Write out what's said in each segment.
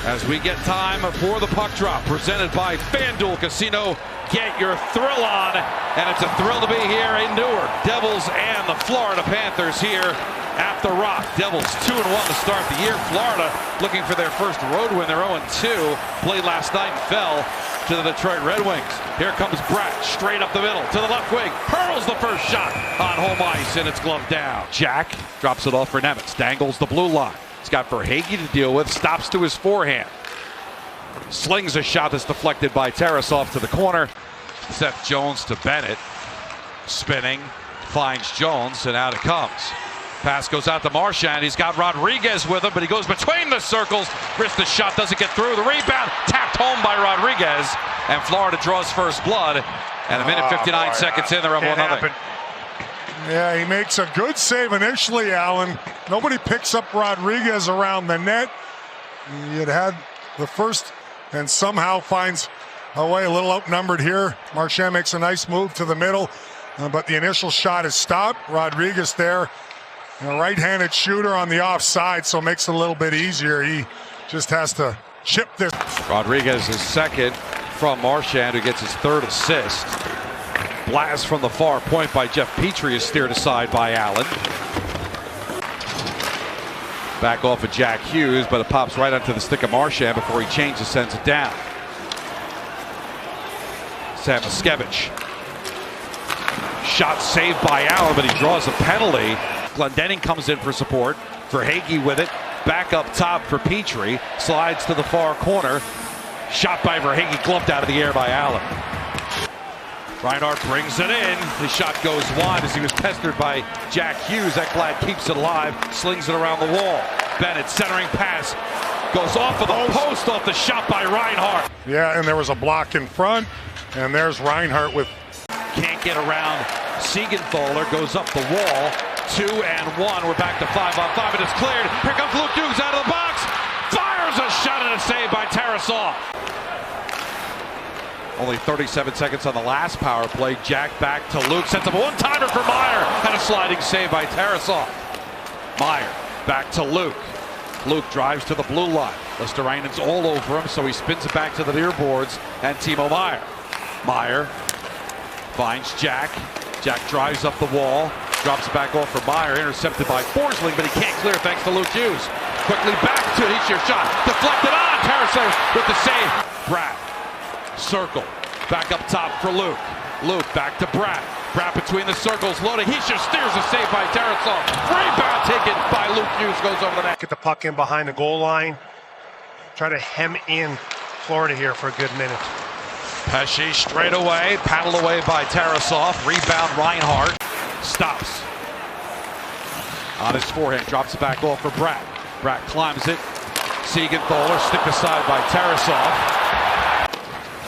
As we get time for the puck drop, presented by FanDuel Casino. Get your thrill on, and it's a thrill to be here in Newark. Devils and the Florida Panthers here at the Rock. Devils 2-1 to start the year. Florida looking for their first road win. They're 0-2. Played last night and fell to the Detroit Red Wings. Here comes Bratt, straight up the middle to the left wing. Hurls the first shot on home ice, and it's gloved down. Jack drops it off for Nemitz. Dangles the blue line. He's got Verhaeghe to deal with. Stops to his forehand. Slings a shot that's deflected by Tarasov to the corner. Seth Jones to Bennett. Spinning. Finds Jones, and out it comes. Pass goes out to Marchand. He's got Rodriguez with him, but he goes between the circles. Wrist the shot, doesn't get through. The rebound tapped home by Rodriguez. And Florida draws first blood. And a minute 59 seconds in, they're up 1-0. Yeah, he makes a good save initially, Allen. Nobody picks up Rodriguez around the net. He had the first and somehow finds a way, a little outnumbered here. Marchand makes a nice move to the middle, but the initial shot is stopped. Rodriguez there, a right-handed shooter on the offside, so it makes it a little bit easier. He just has to chip this. Rodriguez is second from Marchand, who gets his third assist. Blast from the far point by Jeff Petrie is steered aside by Allen. Back off of Jack Hughes, but it pops right onto the stick of Marchand before he changes, sends it down. Samoskevich. Shot saved by Allen, but he draws a penalty. Glendening comes in for support. Verhaeghe with it. Back up top for Petrie. Slides to the far corner. Shot by Verhaeghe, gloved out of the air by Allen. Reinhart brings it in. The shot goes wide as he was pestered by Jack Hughes. Ekblad keeps it alive, slings it around the wall. Bennett centering pass goes off of the post, off the shot by Reinhart. Yeah, and there was a block in front, and there's Reinhart with. Can't get around Siegenthaler, goes up the wall. 2-1. We're back to 5-on-5, and it's cleared. Here comes Luke Hughes out of the box. Fires a shot and a save by Tarasov. Only 37 seconds on the last power play. Jack back to Luke. Sets up a one-timer for Meyer. And a sliding save by Tarasov. Meyer back to Luke. Luke drives to the blue line. Lesterainen's all over him, so he spins it back to the near boards. And Timo Meyer. Meyer finds Jack. Jack drives up the wall. Drops it back off for Meyer. Intercepted by Forsling, but he can't clear thanks to Luke Hughes. Quickly back to it. He's your shot. Deflected on. Tarasov with the save. Bratt. Circle. Back up top for Luke. Luke back to Bratt. Bratt between the circles, loading. He just steers a save by Tarasov. Rebound taken by Luke Hughes, goes over the net. Get the puck in behind the goal line. Try to hem in Florida here for a good minute. Pesce straight away, paddled away by Tarasov. Rebound Reinhart. Stops. On his forehand, drops it back off for Bratt. Bratt climbs it. Siegenthaler stick aside by Tarasov.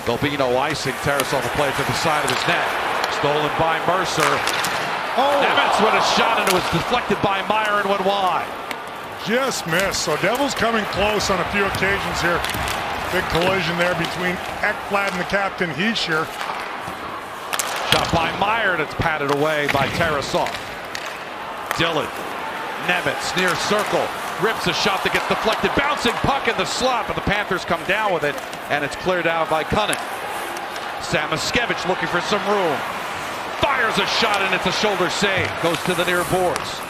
Balbino icing. Tarasov will play to the side of his net. Stolen by Mercer. Nemitz with a shot, and it was deflected by Meyer and went wide. Just missed. So Devils coming close on a few occasions here. Big collision there between Ekblad and the captain, Hischier. Shot by Meyer, and it's patted away by Tarasov. Dillon. Nemitz near circle. Rips a shot that gets deflected. Bouncing puck in the slot, but the Panthers come down with it, and it's cleared out by Cunning. Samoskevich looking for some room. Fires a shot, and it's a shoulder save. Goes to the near boards.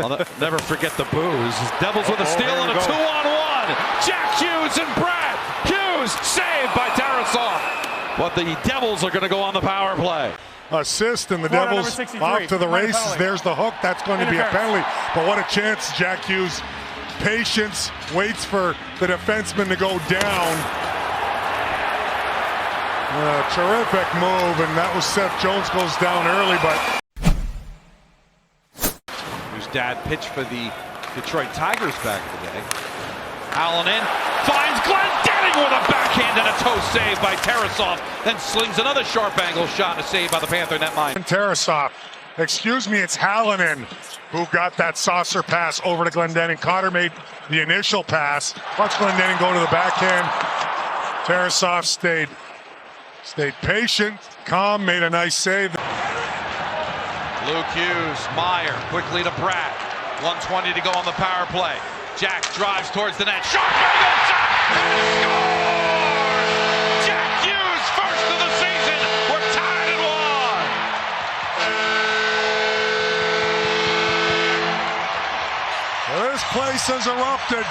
I'll never forget the boos. Devils with a steal and a 2-on-1. Jack Hughes and Bratt. Hughes saved by Tarasov. But the Devils are going to go on the power play. Assist, and the Devils off to the races. There's the hook. That's going to be a penalty. But what a chance, Jack Hughes. Patience, waits for the defenseman to go down. Terrific move, and that was Seth Jones goes down early, but. Whose dad pitched for the Detroit Tigers back in the day. Allen in, finds Glendening with a backhand and a toe save by Tarasov. Then slings another sharp angle shot and a save by the Panther netminder. Tarasov, excuse me, it's Hallinan who got that saucer pass over to Glendening. Cotter made the initial pass. Watch Glendening go to the backhand. Tarasov stayed patient, calm, made a nice save. Luke Hughes, Meyer, quickly to Bratt. 1:20 to go on the power play. Jack drives towards the net. Sharp angle shot! has erupted.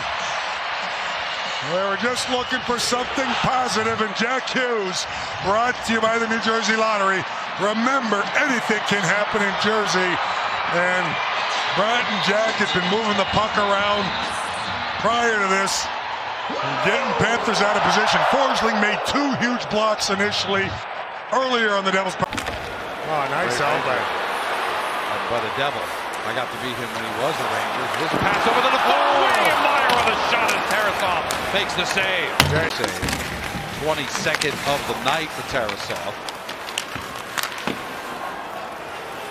They were just looking for something positive, and Jack Hughes, brought to you by the New Jersey Lottery. Remember, anything can happen in Jersey, and Brad and Jack had been moving the puck around prior to this, and getting Panthers out of position. Forsling made 2 huge blocks initially, earlier on the Devils. Oh, nice outlet by the Devils. I got to beat him when he was a Ranger. His pass over to the far way, and Meyer on the shot, and Tarasov makes the save. Save. 22nd of the night for Tarasov.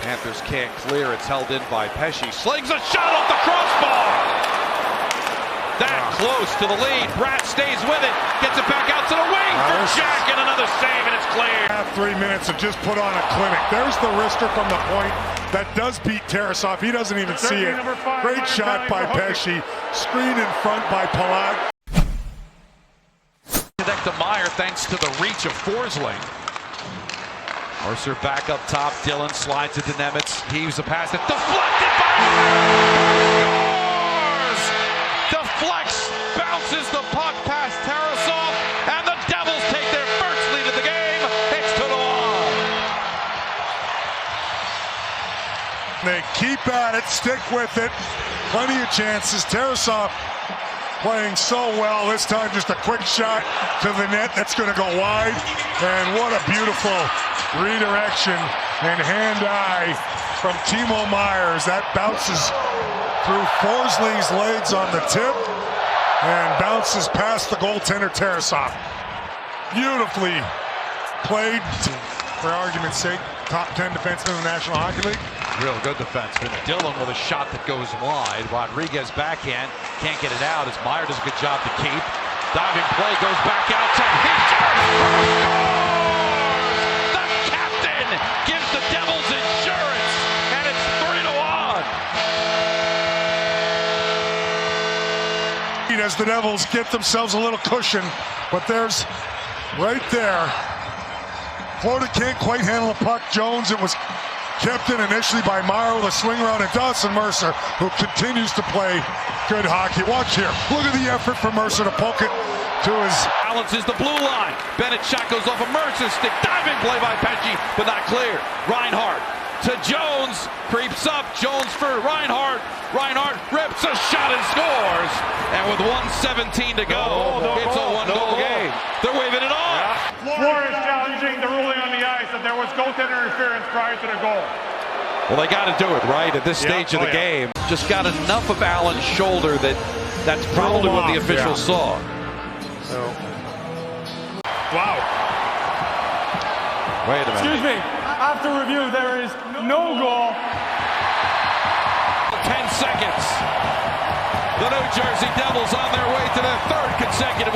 Panthers can't clear. It's held in by Pesce. Slings a shot off the crossbar. That close to the lead. Bratt stays with it. Gets it back out to the wing for Jack, and another save, and it's clear. 3 minutes have just put on a clinic. There's the wrister from the point that does beat Tarasov. He doesn't even see it. Great shot by Pesce. Screen in front by Palat. Connect to Meyer thanks to the reach of Forsling. Mercer back up top. Dillon slides it to Nemitz. Heaves a pass that deflected by Scores! Deflects, bounces the puck past Tarasov, and the Devils take their first lead of the game. It's 2-1. They keep at it, stick with it. Plenty of chances. Tarasov playing so well. This time just a quick shot to the net. That's going to go wide. And what a beautiful redirection and hand-eye from Timo Myers. That bounces through Forsling's legs on the tip and bounces past the goaltender Tarasov. Beautifully played, for argument's sake, top 10 defenseman in the National Hockey League. Real good defenseman. Dillon with a shot that goes wide. Rodriguez backhand. Can't get it out as Meyer does a good job to keep. Diving play goes back out to Hitcher. The captain gives the Devils insurance, and it's 3-1. As the Devils get themselves a little cushion, but there's right there. Florida can't quite handle the puck. Jones, it was kept in initially by Meyer with a swing around, and Dawson Mercer, who continues to play good hockey. Watch here. Look at the effort for Mercer to poke it to his... Balances the blue line. Bennett shot goes off a Mercer stick. Diving play by Pesce, but not clear. Reinhart to Jones. Creeps up. Jones for Reinhart. Reinhart rips a shot and scores. And with 1:17 to go, it's a one-goal game. They're waving it off. Florida is challenging the ruling on the ice that there was goaltender interference prior to the goal. Well, they got to do it right at this stage of the game. Just got enough of Allen's shoulder that's probably what the officials saw. So, wow. Wait a minute. Excuse me. After review, there is no goal. 10 seconds. The New Jersey Devils on their way to their 3rd consecutive